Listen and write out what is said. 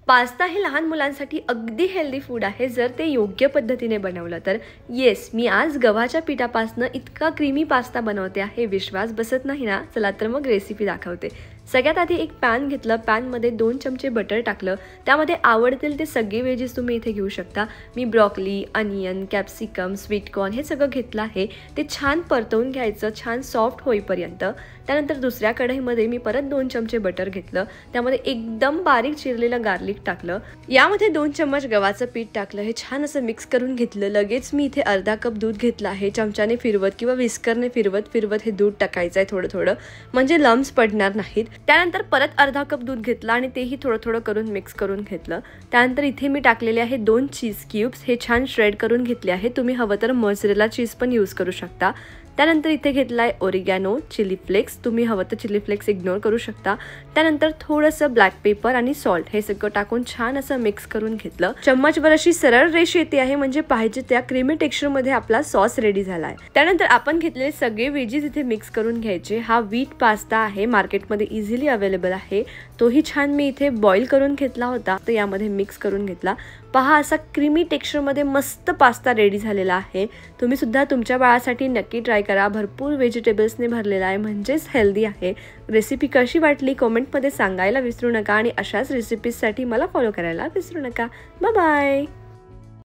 Pasta हे लहान मुलांसाठी अगदी हेल्दी फूड आहे जर ते योग्य पद्धतीने बनवलं तर. येस, मी आज गव्हाच्या पिठापासून इतका क्रीमी पास्ता बनवते आहे, विश्वास बसत नाही ना? चला तर मग रेसिपी दाखवते. सगळ्यात आधी एक पॅन घेतलं, पॅनमध्ये 2 चमचे बटर टाकलं, त्यामध्ये आवडतील ते सगळे व्हेजीस तुम्ही इथे घेऊ शकता. मी broccoli, onion, capsicum, sweet corn हे सगळं घेतलं आहे. ते छान परतवून घ्यायचं, छान सॉफ्ट होईपर्यंत. त्यानंतर दुसऱ्या कढईमध्ये मी परत 2 चमचे बटर घेतलं, त्यामध्ये एकदम बारीक चिरलेलं गार्लिक टाकलं, यामध्ये 2 चम्मच गव्हाचं पीठ टाकलं, हे छान असं मिक्स करून घेतलं. लगेच मी इथे अर्धा कप दूध घेतलं आहे. चमच्याने फिरवत किंवा विस्करने फिरवत हे दूध टाकायचं आहे थोडं थोडं, म्हणजे लम्स पडणार नाहीत. त्यानंतर परत अर्धा कप दूध घेतलं आणि तेही थोडं थोडं करून मिक्स करून घेतलं. त्यानंतर इथे मी टाकलेले आहे 2 चीज क्यूब्स, हे छान श्रेड करून घेतले आहे. तुम्ही हवं तर मोझरेला चीज पण यूज करू शकता. त्यानंतर इथे घेतला आहे ओरिगॅनो, चिली फ्लेक्स, तुम्ही हवं तर चिली फ्लेक्स इग्नोर करू शकता. त्यानंतर थोडंसं ब्लॅक पेपर आणि सॉल्ट हे सगळं टाकून छान असं मिक्स करून घेतलं. चम्मचभर अशी सरळ रेष येते आहे, म्हणजे पाहिजे त्या क्रीमी टेक्स्चरमध्ये आपला सॉस रेडी झाला आहे. त्यानंतर आपण घेतलेले सगळे व्हेजीज इथे मिक्स करून घ्यायचे. हा व्हीट पास्ता आहे, मार्केटमध्ये इझिली अवेलेबल आहे. तोही छान मी इथे बॉईल करून घेतला होता, तर यामध्ये मिक्स करून घेतला. पहा, असा क्रीमी टेक्स्चरमध्ये मस्त पास्ता रेडी झालेला आहे. तुम्ही सुद्धा तुमच्या बाळासाठी नक्की ट्राय करा. भरपूर व्हेजिटेबल्सने भरलेला आहे, म्हणजेच हेल्दी आहे. रेसिपी कशी वाटली कमेंटमध्ये सांगायला विसरू नका आणि अशाच रेसिपीजसाठी मला फॉलो करायला विसरू नका. Bye bye.